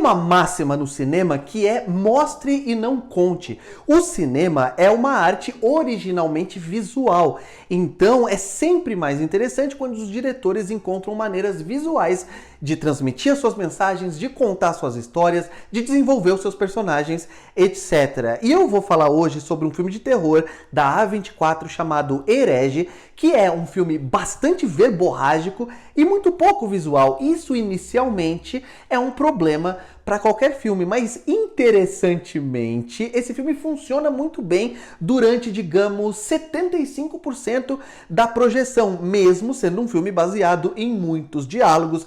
uma máxima no cinema que é mostre e não conte. O cinema é uma arte originalmente visual, então é sempre mais interessante quando os diretores encontram maneiras visuais de transmitir as suas mensagens, de contar suas histórias, de desenvolver os seus personagens, etc. E eu vou falar hoje sobre um filme de terror da A24 chamado Herege, que é um filme bastante verborrágico e muito pouco visual. Isso inicialmente é um problema para qualquer filme, mas interessantemente esse filme funciona muito bem durante, digamos, 75% da projeção, mesmo sendo um filme baseado em muitos diálogos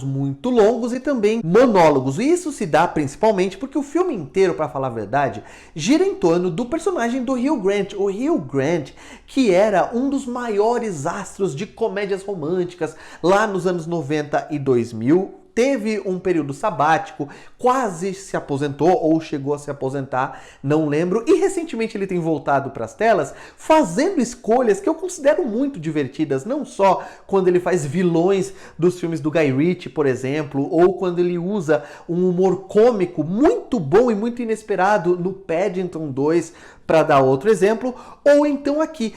muito longos e também monólogos. E isso se dá principalmente porque o filme inteiro, para falar a verdade, gira em torno do personagem do Hugh Grant. O Hugh Grant, que era um dos maiores astros de comédias românticas lá nos anos 90 e 2000, teve um período sabático, quase se aposentou ou chegou a se aposentar, não lembro, e recentemente ele tem voltado para as telas fazendo escolhas que eu considero muito divertidas, não só quando ele faz vilões dos filmes do Guy Ritchie, por exemplo, ou quando ele usa um humor cômico muito bom e muito inesperado no Paddington 2, para dar outro exemplo, ou então aqui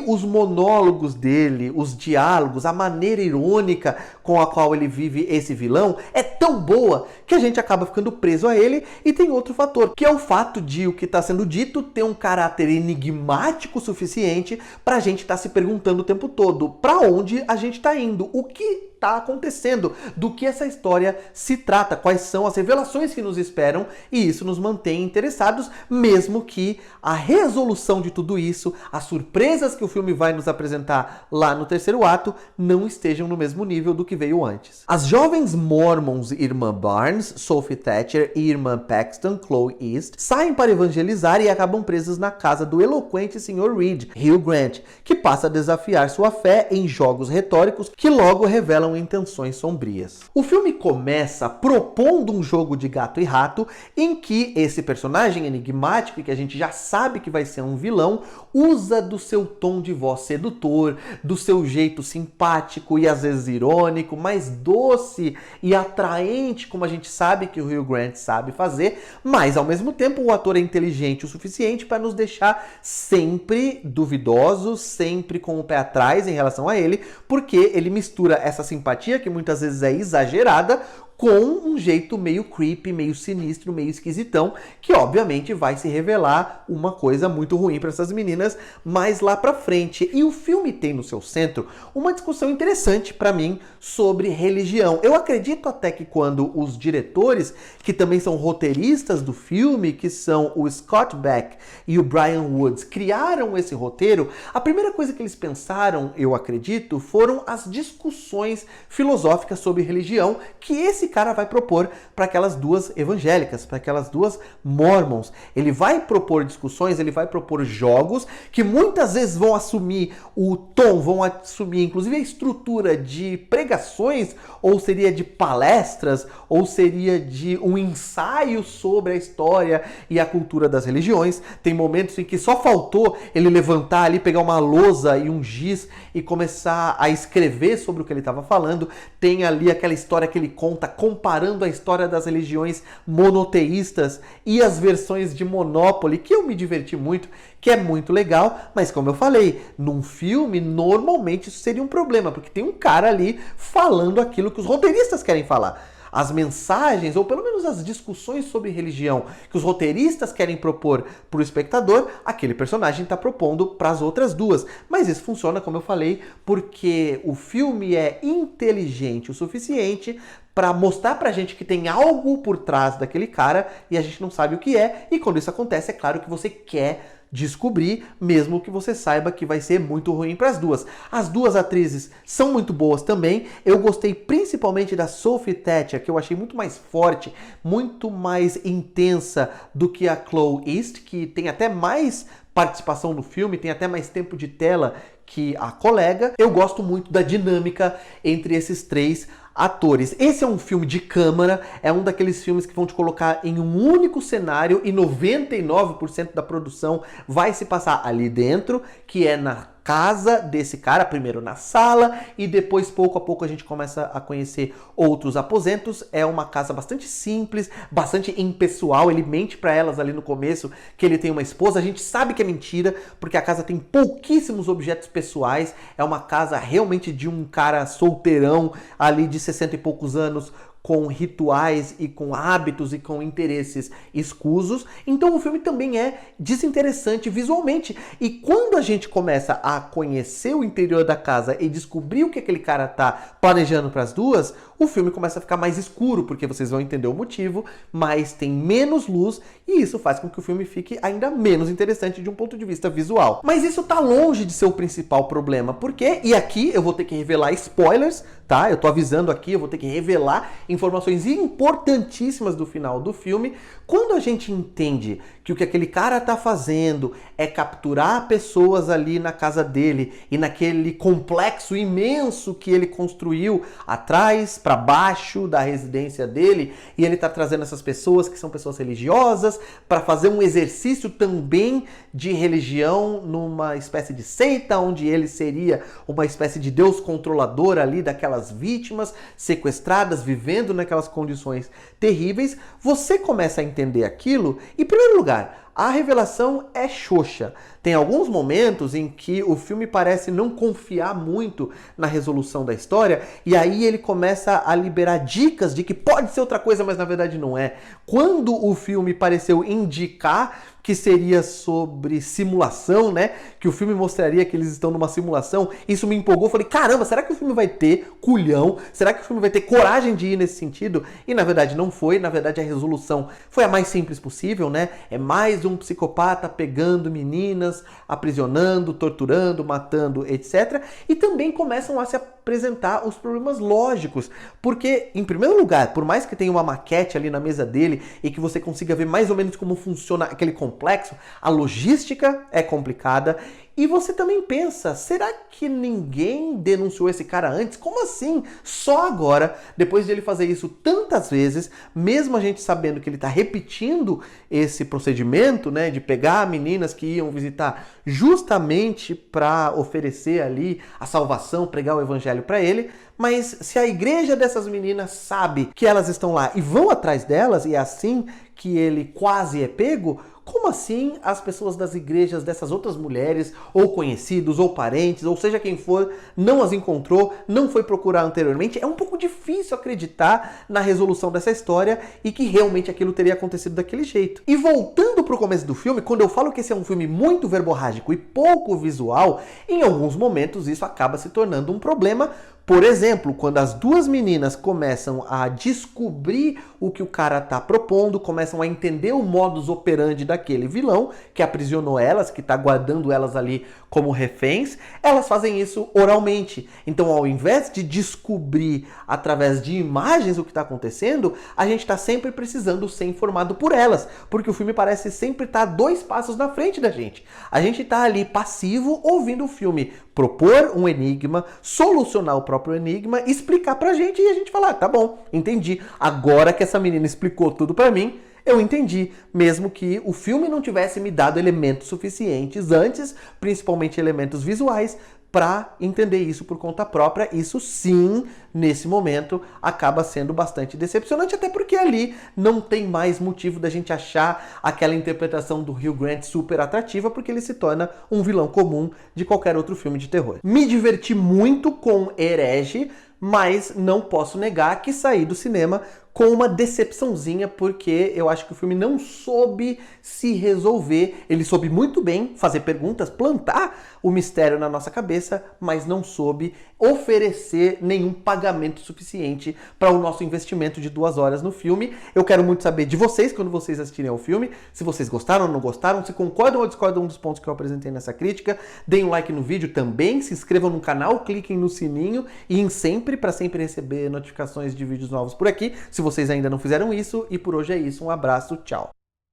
os monólogos dele, os diálogos, a maneira irônica com a qual ele vive esse vilão é tão boa que a gente acaba ficando preso a ele. E tem outro fator, que é o fato de o que está sendo dito ter um caráter enigmático o suficiente para a gente estar se perguntando o tempo todo para onde a gente está indo, o que está acontecendo, do que essa história se trata, quais são as revelações que nos esperam, e isso nos mantém interessados, mesmo que a resolução de tudo isso, as surpresas que o filme vai nos apresentar lá no terceiro ato, não estejam no mesmo nível do que veio antes. As jovens Mormons Irmã Barnes, Sophie Thatcher e Irmã Paxton, Chloe East, saem para evangelizar e acabam presas na casa do eloquente Sr. Reed, Hugh Grant, que passa a desafiar sua fé em jogos retóricos que logo revelam intenções sombrias. O filme começa propondo um jogo de gato e rato em que esse personagem enigmático, que a gente já sabe que vai ser um vilão, usa do seu tom de voz sedutor, do seu jeito simpático e às vezes irônico, mais doce e atraente, como a gente sabe que o Hugh Grant sabe fazer, mas ao mesmo tempo o ator é inteligente o suficiente para nos deixar sempre duvidosos, sempre com o pé atrás em relação a ele, porque ele mistura essa simpatia, que muitas vezes é exagerada, com um jeito meio creepy, meio sinistro, meio esquisitão, que obviamente vai se revelar uma coisa muito ruim para essas meninas mais lá pra frente. E o filme tem no seu centro uma discussão interessante para mim sobre religião. Eu acredito até que quando os diretores, que também são roteiristas do filme, que são o Scott Beck e o Brian Woods, criaram esse roteiro, a primeira coisa que eles pensaram, eu acredito, foram as discussões filosóficas sobre religião que esse cara vai propor para aquelas duas evangélicas, para aquelas duas mormons. Ele vai propor discussões, ele vai propor jogos que muitas vezes vão assumir o tom, vão assumir inclusive a estrutura de pregações, ou seria de palestras, ou seria de um ensaio sobre a história e a cultura das religiões. Tem momentos em que só faltou ele levantar ali, pegar uma lousa e um giz e começar a escrever sobre o que ele estava falando. Tem ali aquela história que ele conta comparando a história das religiões monoteístas e as versões de Monopoly, que eu me diverti muito, que é muito legal, mas como eu falei, num filme, normalmente isso seria um problema, porque tem um cara ali falando aquilo que os roteiristas querem falar. As mensagens, ou pelo menos as discussões sobre religião que os roteiristas querem propor para o espectador, aquele personagem está propondo para as outras duas. Mas isso funciona, como eu falei, porque o filme é inteligente o suficiente para mostrar pra gente que tem algo por trás daquele cara e a gente não sabe o que é. E quando isso acontece, é claro que você quer descobrir, mesmo que você saiba que vai ser muito ruim para as duas. As duas atrizes são muito boas também. Eu gostei principalmente da Sophie Thatcher, que eu achei muito mais forte, muito mais intensa do que a Chloe East, que tem até mais participação no filme, tem até mais tempo de tela que a colega. Eu gosto muito da dinâmica entre esses três atores. Esse é um filme de câmara, é um daqueles filmes que vão te colocar em um único cenário e 99% da produção vai se passar ali dentro, que é na casa desse cara, primeiro na sala e depois pouco a pouco a gente começa a conhecer outros aposentos. É uma casa bastante simples, bastante impessoal. Ele mente para elas ali no começo que ele tem uma esposa. A gente sabe que é mentira porque a casa tem pouquíssimos objetos pessoais. É uma casa realmente de um cara solteirão ali de 60 e poucos anos, com rituais e com hábitos e com interesses escusos. Então o filme também é desinteressante visualmente. E quando a gente começa a conhecer o interior da casa e descobrir o que aquele cara tá planejando para as duas, o filme começa a ficar mais escuro, porque vocês vão entender o motivo, mas tem menos luz e isso faz com que o filme fique ainda menos interessante de um ponto de vista visual. Mas isso tá longe de ser o principal problema, porque, e aqui eu vou ter que revelar spoilers, tá? Eu tô avisando aqui, eu vou ter que revelar informações importantíssimas do final do filme. Quando a gente entende que o que aquele cara tá fazendo é capturar pessoas ali na casa dele e naquele complexo imenso que ele construiu atrás, para baixo da residência dele, e ele tá trazendo essas pessoas que são pessoas religiosas para fazer um exercício também de religião numa espécie de seita, onde ele seria uma espécie de Deus controlador ali daquelas vítimas sequestradas, vivendo naquelas condições terríveis. Você começa a entender aquilo e, em primeiro lugar, a revelação é xoxa. Tem alguns momentos em que o filme parece não confiar muito na resolução da história e aí ele começa a liberar dicas de que pode ser outra coisa, mas na verdade não é. Quando o filme pareceu indicar que seria sobre simulação, né? Que o filme mostraria que eles estão numa simulação. Isso me empolgou. Falei, caramba, será que o filme vai ter culhão? Será que o filme vai ter coragem de ir nesse sentido? E na verdade não foi. Na verdade a resolução foi a mais simples possível, né? É mais um psicopata pegando meninas, aprisionando, torturando, matando, etc. E também começam a se apresentar os problemas lógicos. Porque, em primeiro lugar, por mais que tenha uma maquete ali na mesa dele e que você consiga ver mais ou menos como funciona aquele complexo, a logística é complicada. E você também pensa, será que ninguém denunciou esse cara antes? Como assim? Só agora, depois de ele fazer isso tantas vezes, mesmo a gente sabendo que ele está repetindo esse procedimento, né, de pegar meninas que iam visitar justamente para oferecer ali a salvação, pregar o evangelho para ele, mas se a igreja dessas meninas sabe que elas estão lá e vão atrás delas, e é assim que ele quase é pego, como assim as pessoas das igrejas dessas outras mulheres, ou conhecidos, ou parentes, ou seja quem for, não as encontrou, não foi procurar anteriormente? É um pouco difícil acreditar na resolução dessa história e que realmente aquilo teria acontecido daquele jeito. E voltando pro começo do filme, quando eu falo que esse é um filme muito verborrágico e pouco visual, em alguns momentos isso acaba se tornando um problema. Por exemplo, quando as duas meninas começam a descobrir o que o cara tá propondo, começam a entender o modus operandi daquele vilão que aprisionou elas, que tá guardando elas ali como reféns, elas fazem isso oralmente. Então, ao invés de descobrir através de imagens o que está acontecendo, a gente está sempre precisando ser informado por elas, porque o filme parece sempre estar 2 passos na frente da gente. A gente está ali passivo, ouvindo o filme propor um enigma, solucionar o próprio enigma, explicar pra gente e a gente falar, tá bom, entendi. Agora que essa menina explicou tudo pra mim, eu entendi, mesmo que o filme não tivesse me dado elementos suficientes antes, principalmente elementos visuais, para entender isso por conta própria. Isso sim, nesse momento, acaba sendo bastante decepcionante, até porque ali não tem mais motivo da gente achar aquela interpretação do Hugh Grant super atrativa, porque ele se torna um vilão comum de qualquer outro filme de terror. Me diverti muito com Herege, mas não posso negar que saí do cinema com uma decepçãozinha, porque eu acho que o filme não soube se resolver. Ele soube muito bem fazer perguntas, plantar o mistério na nossa cabeça, mas não soube oferecer nenhum pagamento suficiente para o nosso investimento de 2 horas no filme. Eu quero muito saber de vocês, quando vocês assistirem ao filme, se vocês gostaram ou não gostaram, se concordam ou discordam dos pontos que eu apresentei nessa crítica. Deem um like no vídeo também, se inscrevam no canal, cliquem no sininho e em sempre, para sempre receber notificações de vídeos novos por aqui, se vocês ainda não fizeram isso. E por hoje é isso, um abraço, tchau.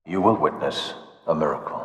You will witness a miracle.